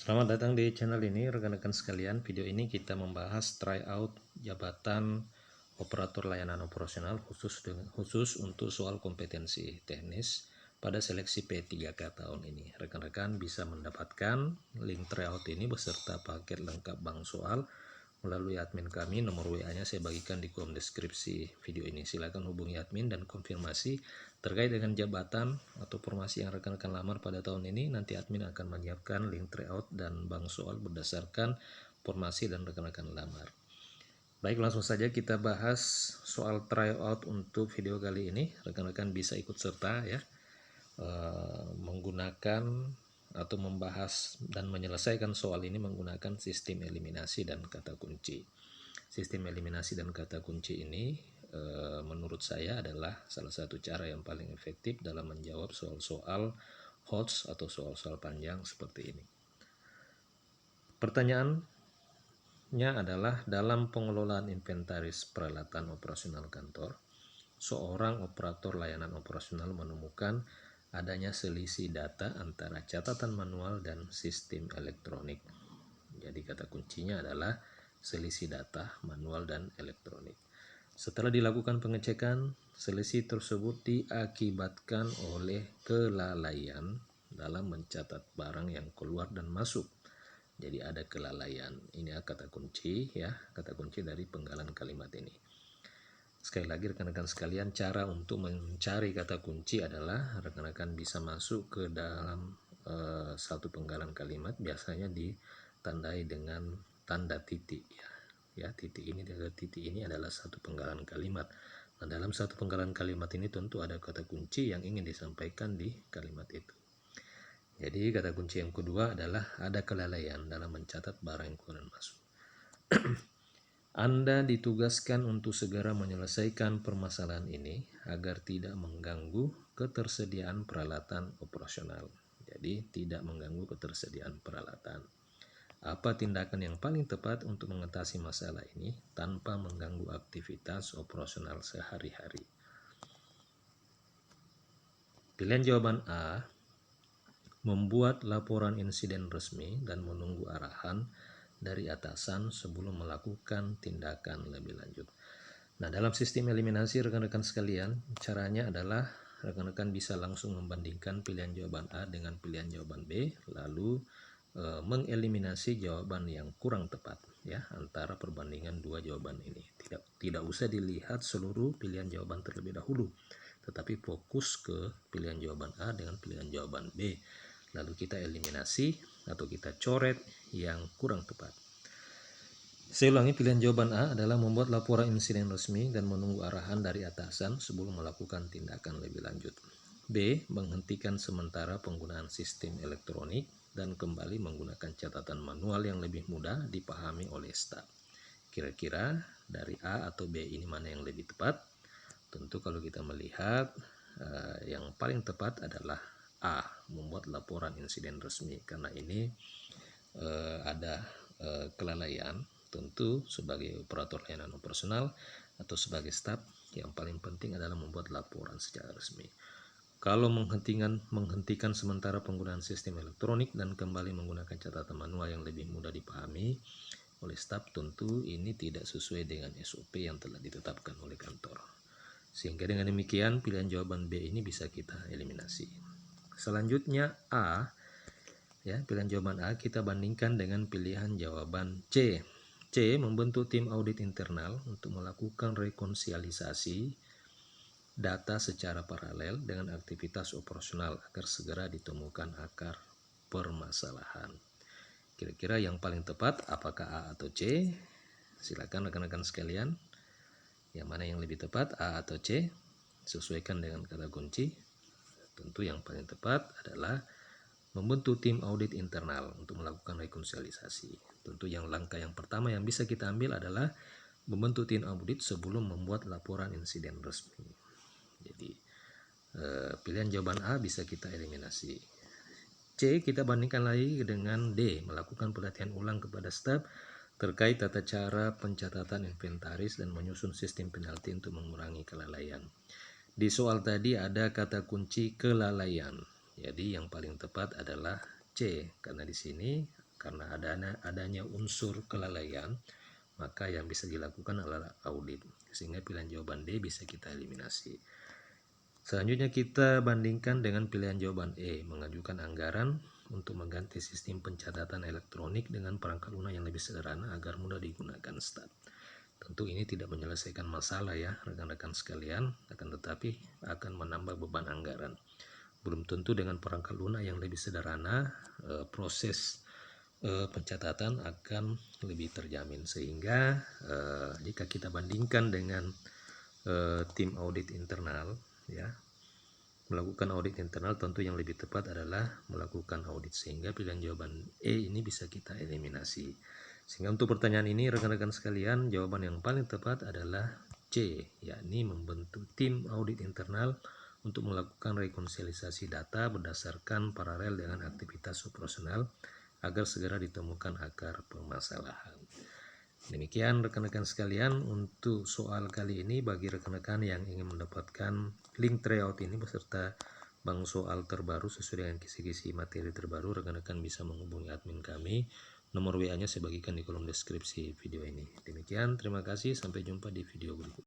Selamat datang di channel ini rekan-rekan sekalian. Video ini kita membahas tryout jabatan operator layanan operasional khusus untuk soal kompetensi teknis pada seleksi P3K tahun ini. Rekan-rekan bisa mendapatkan link tryout ini beserta paket lengkap bank soal melalui admin kami. Nomor WA-nya saya bagikan di kolom deskripsi video ini. Silakan hubungi admin dan konfirmasi terkait dengan jabatan atau formasi yang rekan-rekan lamar pada tahun ini. Nanti admin akan menyiapkan link tryout dan bank soal berdasarkan formasi dan rekan-rekan lamar. Baik, langsung saja kita bahas soal tryout untuk video kali ini. Rekan-rekan bisa ikut serta ya, menggunakan atau membahas dan menyelesaikan soal ini menggunakan sistem eliminasi dan kata kunci. Sistem eliminasi dan kata kunci ini menurut saya adalah salah satu cara yang paling efektif dalam menjawab soal-soal HOTS atau soal-soal panjang seperti ini. Pertanyaannya adalah, dalam pengelolaan inventaris peralatan operasional kantor, seorang operator layanan operasional menemukan adanya selisih data antara catatan manual dan sistem elektronik. Jadi kata kuncinya adalah selisih data manual dan elektronik. Setelah dilakukan pengecekan, selisih tersebut diakibatkan oleh kelalaian dalam mencatat barang yang keluar dan masuk. Jadi ada kelalaian. Ini kata kunci ya, kata kunci dari penggalan kalimat ini. Sekali lagi rekan-rekan sekalian, cara untuk mencari kata kunci adalah rekan-rekan bisa masuk ke dalam satu penggalan kalimat, biasanya ditandai dengan tanda titik ya. Ya, titik ini adalah satu penggalan kalimat. Nah, dalam satu penggalan kalimat ini tentu ada kata kunci yang ingin disampaikan di kalimat itu. Jadi kata kunci yang kedua adalah ada kelalaian dalam mencatat barang yang keluar dan masuk. Anda ditugaskan untuk segera menyelesaikan permasalahan ini agar tidak mengganggu ketersediaan peralatan operasional. Jadi tidak mengganggu ketersediaan peralatan. Apa tindakan yang paling tepat untuk mengatasi masalah ini tanpa mengganggu aktivitas operasional sehari-hari? Pilihan jawaban A, membuat laporan insiden resmi dan menunggu arahan dari atasan sebelum melakukan tindakan lebih lanjut. Nah, dalam sistem eliminasi rekan-rekan sekalian, caranya adalah rekan-rekan bisa langsung membandingkan pilihan jawaban A dengan pilihan jawaban B, lalu mengeliminasi jawaban yang kurang tepat ya antara perbandingan dua jawaban ini. Tidak usah dilihat seluruh pilihan jawaban terlebih dahulu, tetapi fokus ke pilihan jawaban A dengan pilihan jawaban B. Lalu kita eliminasi atau kita coret yang kurang tepat. Saya ulangi, pilihan jawaban A adalah membuat laporan insiden resmi dan menunggu arahan dari atasan sebelum melakukan tindakan lebih lanjut. B, menghentikan sementara penggunaan sistem elektronik dan kembali menggunakan catatan manual yang lebih mudah dipahami oleh staf. Kira-kira dari A atau B ini mana yang lebih tepat? Tentu kalau kita melihat yang paling tepat adalah A, membuat laporan insiden resmi, karena ini ada kelalaian. Tentu sebagai operator layanan operasional atau sebagai staf, yang paling penting adalah membuat laporan secara resmi. Kalau menghentikan sementara penggunaan sistem elektronik dan kembali menggunakan catatan manual yang lebih mudah dipahami oleh staf, tentu ini tidak sesuai dengan SOP yang telah ditetapkan oleh kantor. Sehingga dengan demikian pilihan jawaban B ini bisa kita eliminasi. Selanjutnya A, ya, pilihan jawaban A kita bandingkan dengan pilihan jawaban C. C, membentuk tim audit internal untuk melakukan rekonsiliasi data secara paralel dengan aktivitas operasional agar segera ditemukan akar permasalahan. Kira-kira yang paling tepat apakah A atau C? Silakan rekan-rekan sekalian. Yang mana yang lebih tepat, A atau C? Sesuaikan dengan kata kunci. Tentu yang paling tepat adalah membentuk tim audit internal untuk melakukan rekonsiliasi. Tentu yang langkah yang pertama yang bisa kita ambil adalah membentuk tim audit sebelum membuat laporan insiden resmi. Jadi pilihan jawaban A bisa kita eliminasi. C, kita bandingkan lagi dengan D, melakukan pelatihan ulang kepada staf terkait tata cara pencatatan inventaris dan menyusun sistem penalti untuk mengurangi kelalaian. Di soal tadi ada kata kunci kelalaian. Jadi yang paling tepat adalah C, karena di sini karena adanya unsur kelalaian, maka yang bisa dilakukan adalah audit, sehingga pilihan jawaban D bisa kita eliminasi. Selanjutnya kita bandingkan dengan pilihan jawaban E, mengajukan anggaran untuk mengganti sistem pencatatan elektronik dengan perangkat lunak yang lebih sederhana agar mudah digunakan staf. Tentu ini tidak menyelesaikan masalah ya rekan-rekan sekalian, akan tetapi akan menambah beban anggaran. Belum tentu dengan perangkat lunak yang lebih sederhana proses pencatatan akan lebih terjamin, sehingga jika kita bandingkan dengan tim audit internal ya, melakukan audit internal, tentu yang lebih tepat adalah melakukan audit, sehingga pilihan jawaban E ini bisa kita eliminasi. Sehingga untuk pertanyaan ini rekan-rekan sekalian, jawaban yang paling tepat adalah C, yakni membentuk tim audit internal untuk melakukan rekonsiliasi data berdasarkan paralel dengan aktivitas operasional agar segera ditemukan akar permasalahan. Demikian rekan-rekan sekalian untuk soal kali ini. Bagi rekan-rekan yang ingin mendapatkan link tryout ini beserta bank soal terbaru sesuai dengan kisi-kisi materi terbaru, rekan-rekan bisa menghubungi admin kami. Nomor WA-nya saya bagikan di kolom deskripsi video ini. Demikian, terima kasih, sampai jumpa di video berikutnya.